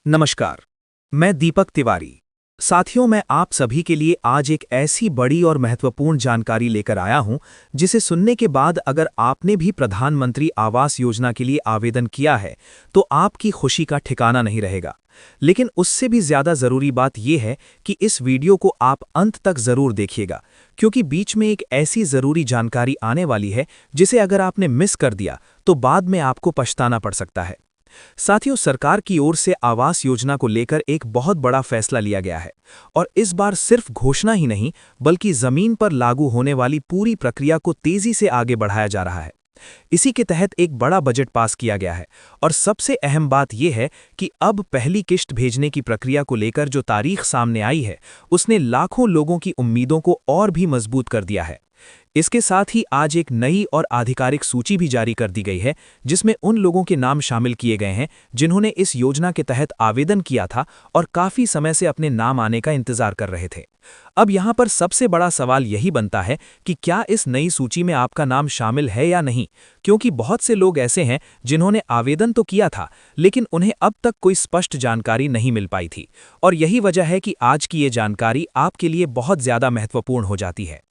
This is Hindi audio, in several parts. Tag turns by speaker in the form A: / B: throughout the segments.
A: नमस्कार। मैं दीपक तिवारी। साथियों, मैं आप सभी के लिए आज एक ऐसी बड़ी और महत्वपूर्ण जानकारी लेकर आया हूं जिसे सुनने के बाद अगर आपने भी प्रधानमंत्री आवास योजना के लिए आवेदन किया है तो आपकी खुशी का ठिकाना नहीं रहेगा। लेकिन उससे भी ज्यादा जरूरी बात यह है कि इस वीडियो को आप अंत तक जरूर देखिएगा, क्योंकि बीच में एक ऐसी जरूरी जानकारी आने वाली है जिसे अगर आपने मिस कर दिया तो बाद में आपको पछताना पड़ सकता है। साथियों, सरकार की ओर से आवास योजना को लेकर एक बहुत बड़ा फैसला लिया गया है और इस बार सिर्फ घोषणा ही नहीं बल्कि जमीन पर लागू होने वाली पूरी प्रक्रिया को तेजी से आगे बढ़ाया जा रहा है। इसी के तहत एक बड़ा बजट पास किया गया है और सबसे अहम बात यह है कि अब पहली किश्त भेजने की प्रक्रिया को लेकर जो तारीख सामने आई है उसने लाखों लोगों की उम्मीदों को और भी मजबूत कर दिया है। इसके साथ ही आज एक नई और आधिकारिक सूची भी जारी कर दी गई है जिसमें उन लोगों के नाम शामिल किए गए हैं जिन्होंने इस योजना के तहत आवेदन किया था और काफी समय से अपने नाम आने का इंतजार कर रहे थे। अब यहां पर सबसे बड़ा सवाल यही बनता है कि क्या इस नई सूची में आपका नाम शामिल है या नहीं, क्योंकि बहुत से लोग ऐसे हैं जिन्होंने आवेदन तो किया था लेकिन उन्हें अब तक कोई स्पष्ट जानकारी नहीं मिल पाई थी। और यही वजह है कि आज की ये जानकारी आपके लिए बहुत ज्यादा महत्वपूर्ण हो जाती है।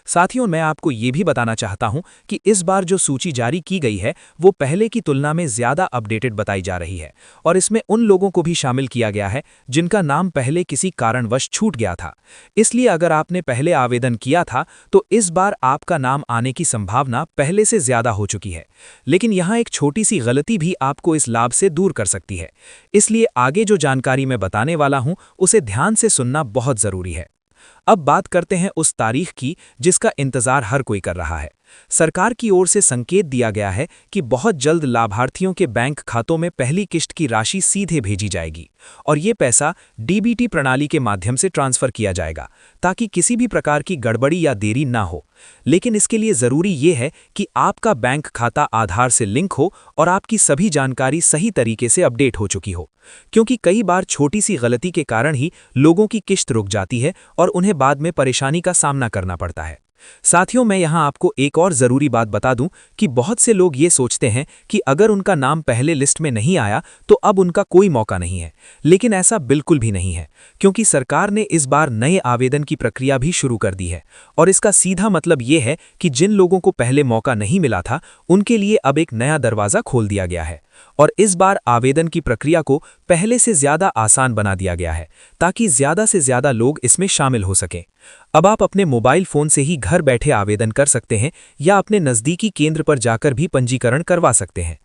A: साथियों, मैं आपको ये भी बताना चाहता हूं कि इस बार जो सूची जारी की गई है वो पहले की तुलना में ज्यादा अपडेटेड बताई जा रही है और इसमें उन लोगों को भी शामिल किया गया है जिनका नाम पहले किसी कारणवश छूट गया था। इसलिए अगर आपने पहले आवेदन किया था तो इस बार आपका नाम आने की संभावना पहले से ज्यादा हो चुकी है। लेकिन यहाँ एक छोटी सी गलती भी आपको इस लाभ से दूर कर सकती है, इसलिए आगे जो जानकारी मैं बताने वाला हूं उसे ध्यान से सुनना बहुत जरूरी है। अब बात करते हैं उस तारीख की जिसका इंतजार हर कोई कर रहा है। सरकार की ओर से संकेत दिया गया है कि बहुत जल्द लाभार्थियों के बैंक खातों में पहली किश्त की राशि सीधे भेजी जाएगी और ये पैसा डीबीटी प्रणाली के माध्यम से ट्रांसफर किया जाएगा ताकि किसी भी प्रकार की गड़बड़ी या देरी ना हो। लेकिन इसके लिए जरूरी ये है कि आपका बैंक खाता आधार से लिंक हो और आपकी सभी जानकारी सही तरीके से अपडेट हो चुकी हो, क्योंकि कई बार छोटी सी गलती के कारण ही लोगों की किश्त रुक जाती है और उन्हें बाद में परेशानी का सामना करना पड़ता है। साथियों, मैं यहां आपको एक और जरूरी बात बता दूं कि बहुत से लोग ये सोचते हैं कि अगर उनका नाम पहले लिस्ट में नहीं आया तो अब उनका कोई मौका नहीं है, लेकिन ऐसा बिल्कुल भी नहीं है, क्योंकि सरकार ने इस बार नए आवेदन की प्रक्रिया भी शुरू कर दी है और इसका सीधा मतलब ये है कि जिन लोगों को पहले मौका नहीं मिला था उनके लिए अब एक नया दरवाजा खोल दिया गया है और इस बार आवेदन की प्रक्रिया को पहले से ज्यादा आसान बना दिया गया है ताकि ज्यादा से ज्यादा लोग इसमें शामिल हो सकें। अब आप अपने मोबाइल फोन से ही घर बैठे आवेदन कर सकते हैं या अपने नजदीकी केंद्र पर जाकर भी पंजीकरण करवा सकते हैं।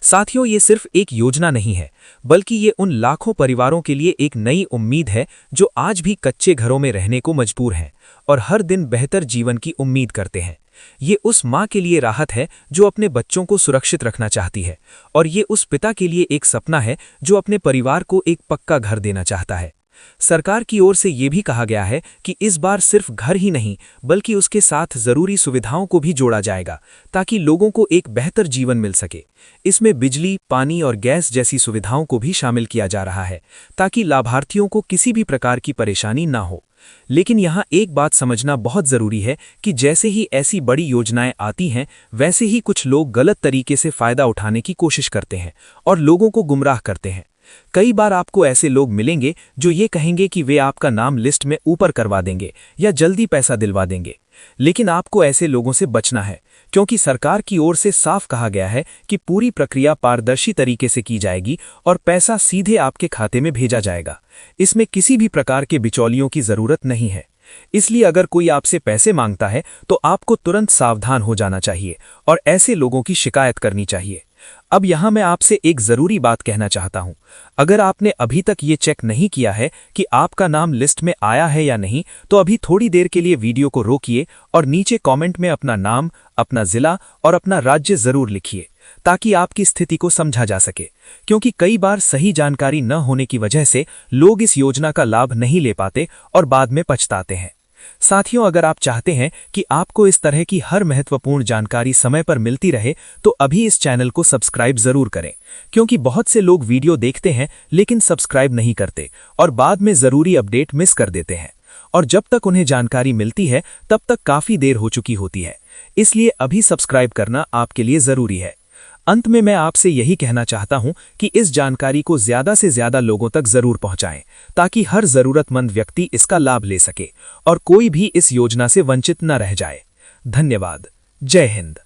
A: साथियों, ये सिर्फ एक योजना नहीं है बल्कि ये उन लाखों परिवारों के लिए एक नई उम्मीद है जो आज भी कच्चे घरों में रहने को मजबूर हैं और हर दिन बेहतर जीवन की उम्मीद करते हैं। ये उस माँ के लिए राहत है जो अपने बच्चों को सुरक्षित रखना चाहती है और ये उस पिता के लिए एक सपना है जो अपने परिवार को एक पक्का घर देना चाहता है। सरकार की ओर से ये भी कहा गया है कि इस बार सिर्फ घर ही नहीं बल्कि उसके साथ जरूरी सुविधाओं को भी जोड़ा जाएगा ताकि लोगों को एक बेहतर जीवन मिल सके। इसमें बिजली, पानी और गैस जैसी सुविधाओं को भी शामिल किया जा रहा है ताकि लाभार्थियों को किसी भी प्रकार की परेशानी ना हो। लेकिन यहाँ एक बात समझना बहुत जरूरी है कि जैसे ही ऐसी बड़ी योजनाएं आती हैं वैसे ही कुछ लोग गलत तरीके से फायदा उठाने की कोशिश करते हैं और लोगों को गुमराह करते हैं। कई बार आपको ऐसे लोग मिलेंगे जो ये कहेंगे कि वे आपका नाम लिस्ट में ऊपर करवा देंगे या जल्दी पैसा दिलवा देंगे, लेकिन आपको ऐसे लोगों से बचना है क्योंकि सरकार की ओर से साफ कहा गया है कि पूरी प्रक्रिया पारदर्शी तरीके से की जाएगी और पैसा सीधे आपके खाते में भेजा जाएगा। इसमें किसी भी प्रकार के बिचौलियों की जरूरत नहीं है। इसलिए अगर कोई आपसे पैसे मांगता है तो आपको तुरंत सावधान हो जाना चाहिए और ऐसे लोगों की शिकायत करनी चाहिए। अब यहां मैं आपसे एक जरूरी बात कहना चाहता हूं। अगर आपने अभी तक ये चेक नहीं किया है कि आपका नाम लिस्ट में आया है या नहीं तो अभी थोड़ी देर के लिए वीडियो को रोकिए और नीचे कमेंट में अपना नाम, अपना जिला और अपना राज्य जरूर लिखिए ताकि आपकी स्थिति को समझा जा सके, क्योंकि कई बार सही जानकारी न होने की वजह से लोग इस योजना का लाभ नहीं ले पाते और बाद में पछताते हैं। साथियों, अगर आप चाहते हैं कि आपको इस तरह की हर महत्वपूर्ण जानकारी समय पर मिलती रहे तो अभी इस चैनल को सब्सक्राइब जरूर करें, क्योंकि बहुत से लोग वीडियो देखते हैं लेकिन सब्सक्राइब नहीं करते और बाद में जरूरी अपडेट मिस कर देते हैं और जब तक उन्हें जानकारी मिलती है तब तक काफी देर हो चुकी होती है। इसलिए अभी सब्सक्राइब करना आपके लिए जरूरी है। अंत में मैं आपसे यही कहना चाहता हूं कि इस जानकारी को ज्यादा से ज्यादा लोगों तक जरूर पहुंचाएं, ताकि हर जरूरतमंद व्यक्ति इसका लाभ ले सके और कोई भी इस योजना से वंचित न रह जाए। धन्यवाद। जय हिंद।